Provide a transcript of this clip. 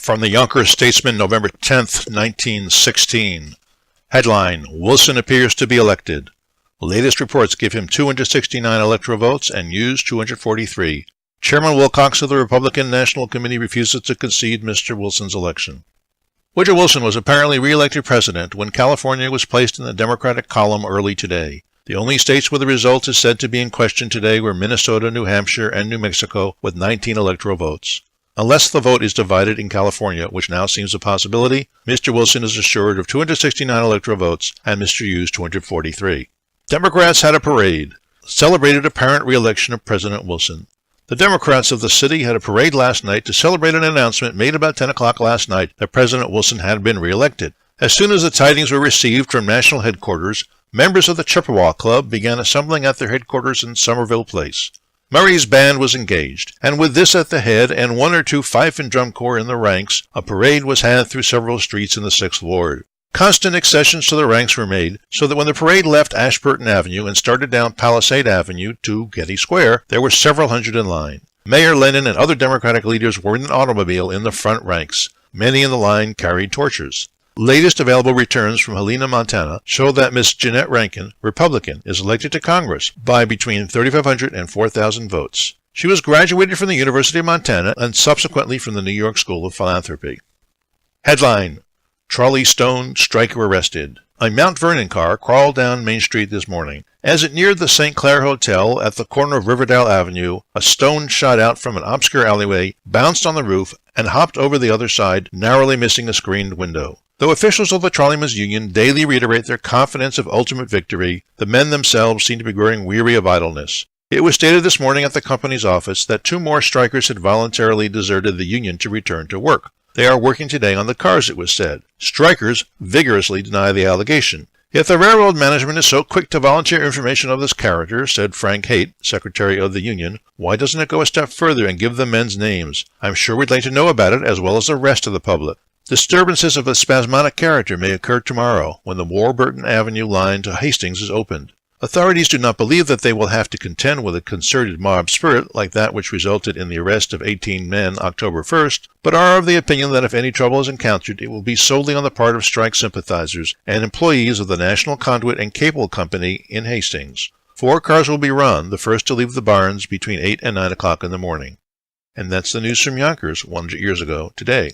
From the Yonkers Statesman, November 10th, 1916. Headline: Wilson appears to be elected. Latest reports give him 269 electoral votes and used 243. Chairman Wilcox of the Republican National Committee refuses to concede Mr. Wilson's election. Woodrow Wilson was apparently re-elected president when California was placed in the Democratic column early today. The only states where the result is said to be in question today were Minnesota, New Hampshire, and New Mexico, with 19 electoral votes. Unless the vote is divided in California, which now seems a possibility, Mr. Wilson is assured of 269 electoral votes and Mr. Hughes 243. Democrats had a parade, celebrated apparent re-election of President Wilson. The Democrats of the city had a parade last night to celebrate an announcement made about 10 o'clock last night that President Wilson had been re-elected. As soon as the tidings were received from national headquarters, members of the Chippewa Club began assembling at their headquarters in Somerville Place. Murray's band was engaged, and with this at the head and one or two fife and drum corps in the ranks, a parade was had through several streets in the 6th Ward. Constant accessions to the ranks were made, so that when the parade left Ashburton Avenue and started down Palisade Avenue to Getty Square, there were several hundred in line. Mayor Lennon and other Democratic leaders were in an automobile in the front ranks. Many in the line carried torches. Latest available returns from Helena, Montana, show that Miss Jeanette Rankin, Republican, is elected to Congress by between 3,500 and 4,000 votes. She was graduated from the University of Montana and subsequently from the New York School of Philanthropy. Headline: Trolley stoned, striker arrested. A Mount Vernon car crawled down Main Street this morning. As it neared the St. Clair Hotel at the corner of Riverdale Avenue, a stone shot out from an obscure alleyway, bounced on the roof, and hopped over the other side, narrowly missing a screened window. Though officials of the Trolleymen's Union daily reiterate their confidence of ultimate victory, the men themselves seem to be growing weary of idleness. It was stated this morning at the company's office that 2 more strikers had voluntarily deserted the union to return to work. They are working today on the cars, it was said. Strikers vigorously deny the allegation. If the railroad management is so quick to volunteer information of this character, said Frank Haight, secretary of the union, why doesn't it go a step further and give the men's names? I'm sure we'd like to know about it as well as the rest of the public. Disturbances of a spasmodic character may occur tomorrow when the Warburton Avenue line to Hastings is opened. Authorities do not believe that they will have to contend with a concerted mob spirit like that which resulted in the arrest of 18 men October 1st, but are of the opinion that if any trouble is encountered, it will be solely on the part of strike sympathizers and employees of the National Conduit and Cable Company in Hastings. 4 cars will be run, the first to leave the barns between 8 and 9 o'clock in the morning. And that's the news from Yonkers 100 years ago today.